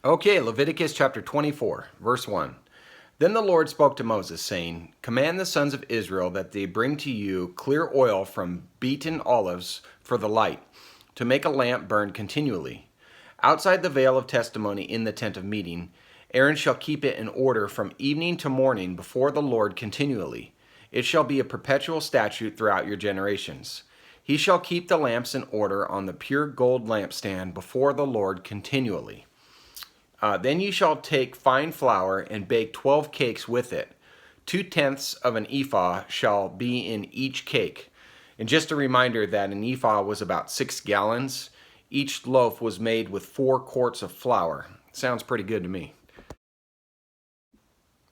Okay, Leviticus chapter 24, verse 1. Then the Lord spoke to Moses, saying, Command the sons of Israel that they bring to you clear oil from beaten olives for the light, to make a lamp burn continually. Outside the veil of testimony in the tent of meeting, Aaron shall keep it in order from evening to morning before the Lord continually. It shall be a perpetual statute throughout your generations. He shall keep the lamps in order on the pure gold lampstand before the Lord continually. Then you shall take fine flour and bake 12 cakes with it. 2/10 of an ephah shall be in each cake. And just a reminder that an ephah was about 6 gallons. Each loaf was made with 4 quarts of flour. Sounds pretty good to me.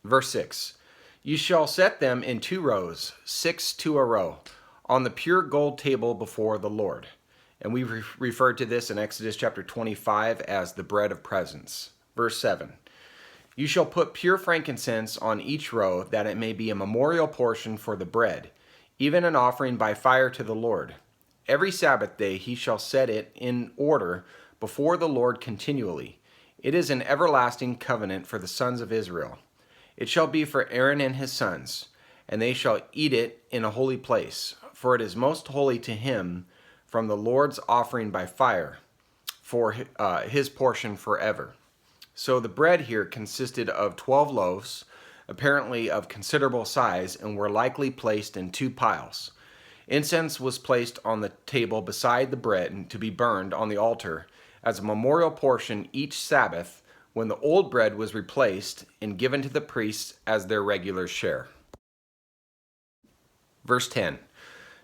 Verse 6. You shall set them in 2 rows, 6 to a row, on the pure gold table before the Lord. And we referred to this in Exodus chapter 25 as the bread of presence. Verse 7. You shall put pure frankincense on each row, that it may be a memorial portion for the bread, even an offering by fire to the Lord. Every Sabbath day he shall set it in order before the Lord continually. It is an everlasting covenant for the sons of Israel. It shall be for Aaron and his sons, and they shall eat it in a holy place, for it is most holy to him from the Lord's offering by fire, for his portion forever. So the bread here consisted of 12 loaves, apparently of considerable size, and were likely placed in 2 piles. Incense was placed on the table beside the bread to be burned on the altar as a memorial portion each Sabbath, when the old bread was replaced and given to the priests as their regular share. Verse 10.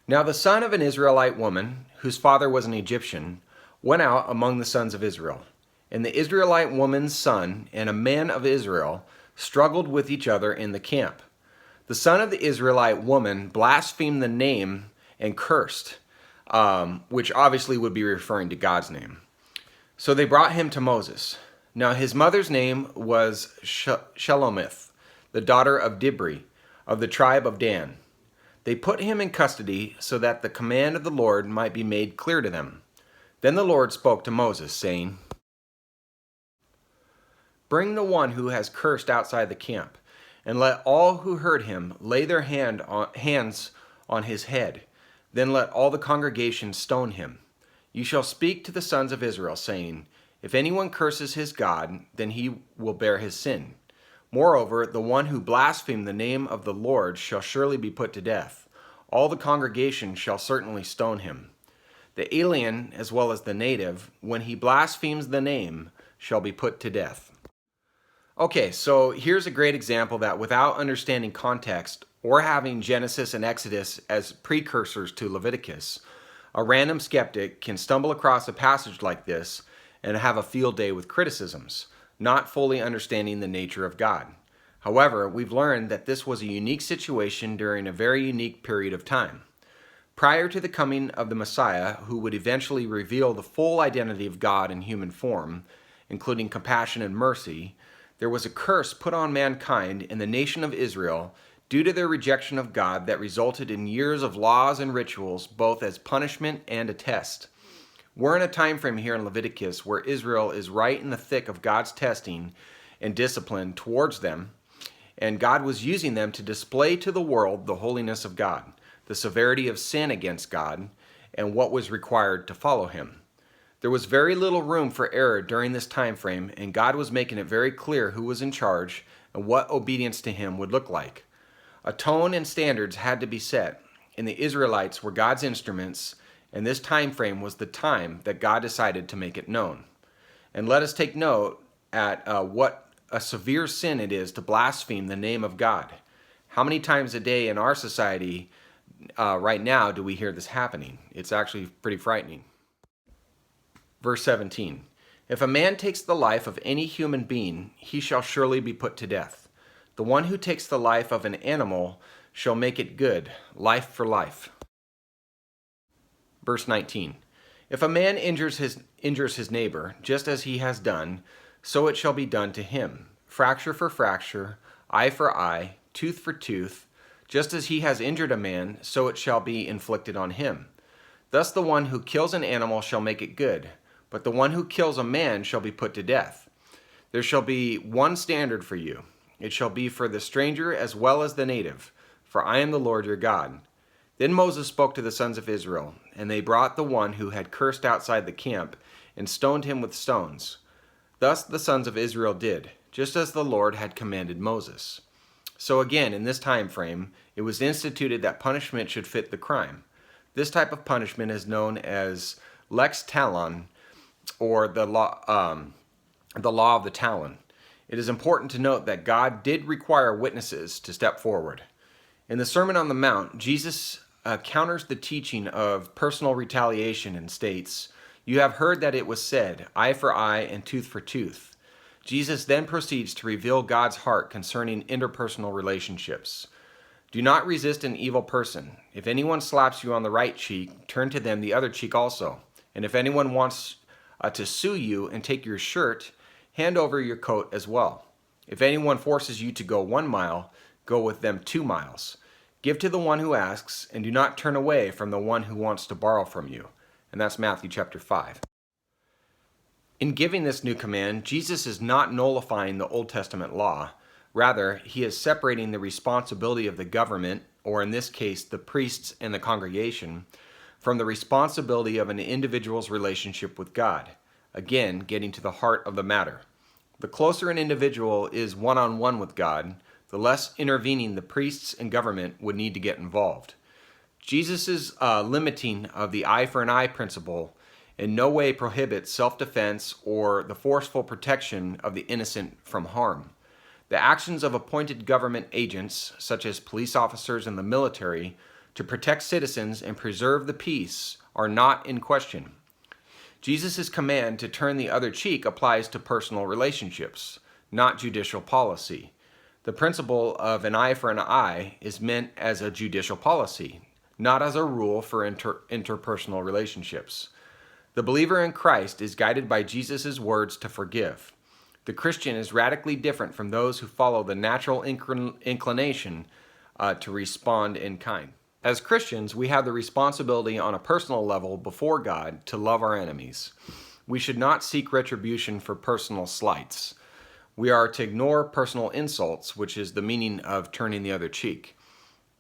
Now the son of an Israelite woman, whose father was an Egyptian, went out among the sons of Israel. And the Israelite woman's son and a man of Israel struggled with each other in the camp. The son of the Israelite woman blasphemed the name and cursed, which obviously would be referring to God's name. So they brought him to Moses. Now his mother's name was Shelomith, the daughter of Dibri, of the tribe of Dan. They put him in custody so that the command of the Lord might be made clear to them. Then the Lord spoke to Moses, saying, Bring the one who has cursed outside the camp, and let all who heard him lay their hands on his head. Then let all the congregation stone him. You shall speak to the sons of Israel, saying, If anyone curses his God, then he will bear his sin. Moreover, the one who blasphemed the name of the Lord shall surely be put to death. All the congregation shall certainly stone him. The alien, as well as the native, when he blasphemes the name, shall be put to death. Okay, so here's a great example that without understanding context or having Genesis and Exodus as precursors to Leviticus, a random skeptic can stumble across a passage like this and have a field day with criticisms, not fully understanding the nature of God. However, we've learned that this was a unique situation during a very unique period of time. Prior to the coming of the Messiah, who would eventually reveal the full identity of God in human form, including compassion and mercy, there was a curse put on mankind in the nation of Israel due to their rejection of God that resulted in years of laws and rituals, both as punishment and a test. We're in a time frame here in Leviticus where Israel is right in the thick of God's testing and discipline towards them, and God was using them to display to the world the holiness of God, the severity of sin against God, and what was required to follow him. There was very little room for error during this time frame, and God was making it very clear who was in charge and what obedience to him would look like. A tone and standards had to be set, and the Israelites were God's instruments, and this time frame was the time that God decided to make it known. And let us take note at what a severe sin it is to blaspheme the name of God. How many times a day in our society right now do we hear this happening? It's actually pretty frightening. Verse 17, If a man takes the life of any human being, he shall surely be put to death. The one who takes the life of an animal shall make it good, life for life. Verse 19, If a man injures his neighbor, just as he has done, so it shall be done to him. Fracture for fracture, eye for eye, tooth for tooth, just as he has injured a man, so it shall be inflicted on him. Thus the one who kills an animal shall make it good, but the one who kills a man shall be put to death. There shall be one standard for you. It shall be for the stranger as well as the native, for I am the Lord your God. Then Moses spoke to the sons of Israel, and they brought the one who had cursed outside the camp, and stoned him with stones. Thus the sons of Israel did, just as the Lord had commanded Moses. So again, in this time frame, it was instituted that punishment should fit the crime. This type of punishment is known as lex talon, or the law of the talon. It is important to note that God did require witnesses to step forward. In the Sermon on the Mount, Jesus counters the teaching of personal retaliation and states, "You have heard that it was said, eye for eye and tooth for tooth." Jesus then proceeds to reveal God's heart concerning interpersonal relationships. Do not resist an evil person. If anyone slaps you on the right cheek, turn to them the other cheek also. And if anyone wants to sue you and take your shirt, hand over your coat as well. If anyone forces you to go 1 mile, go with them 2 miles. Give to the one who asks, and do not turn away from the one who wants to borrow from you. And that's Matthew chapter 5. In giving this new command, Jesus is not nullifying the Old Testament law. Rather, he is separating the responsibility of the government, or in this case, the priests and the congregation, from the responsibility of an individual's relationship with God. Again, getting to the heart of the matter. The closer an individual is one-on-one with God, the less intervening the priests and government would need to get involved. Jesus' limiting of the eye for an eye principle in no way prohibits self-defense or the forceful protection of the innocent from harm. The actions of appointed government agents, such as police officers and the military, to protect citizens and preserve the peace are not in question. Jesus' command to turn the other cheek applies to personal relationships, not judicial policy. The principle of an eye for an eye is meant as a judicial policy, not as a rule for interpersonal relationships. The believer in Christ is guided by Jesus' words to forgive. The Christian is radically different from those who follow the natural inclination to respond in kind. As Christians, we have the responsibility on a personal level before God to love our enemies. We should not seek retribution for personal slights. We are to ignore personal insults, which is the meaning of turning the other cheek.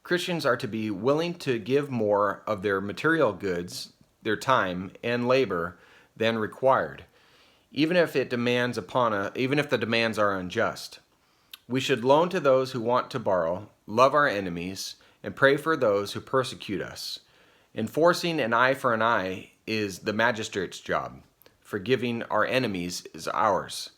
Christians are to be willing to give more of their material goods, their time and labor than required, even if the demands are unjust. We should loan to those who want to borrow, love our enemies, and pray for those who persecute us. Enforcing an eye for an eye is the magistrate's job. Forgiving our enemies is ours.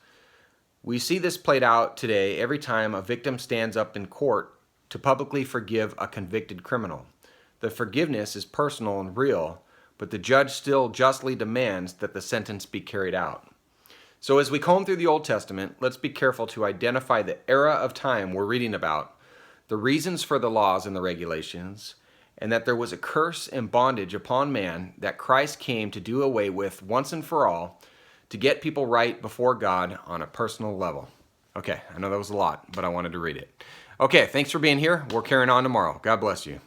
We see this played out today every time a victim stands up in court to publicly forgive a convicted criminal. The forgiveness is personal and real, but the judge still justly demands that the sentence be carried out. So as we comb through the Old Testament, let's be careful to identify the era of time we're reading about, the reasons for the laws and the regulations, and that there was a curse and bondage upon man that Christ came to do away with once and for all, to get people right before God on a personal level. Okay, I know that was a lot, but I wanted to read it. Okay, thanks for being here. We're carrying on tomorrow. God bless you.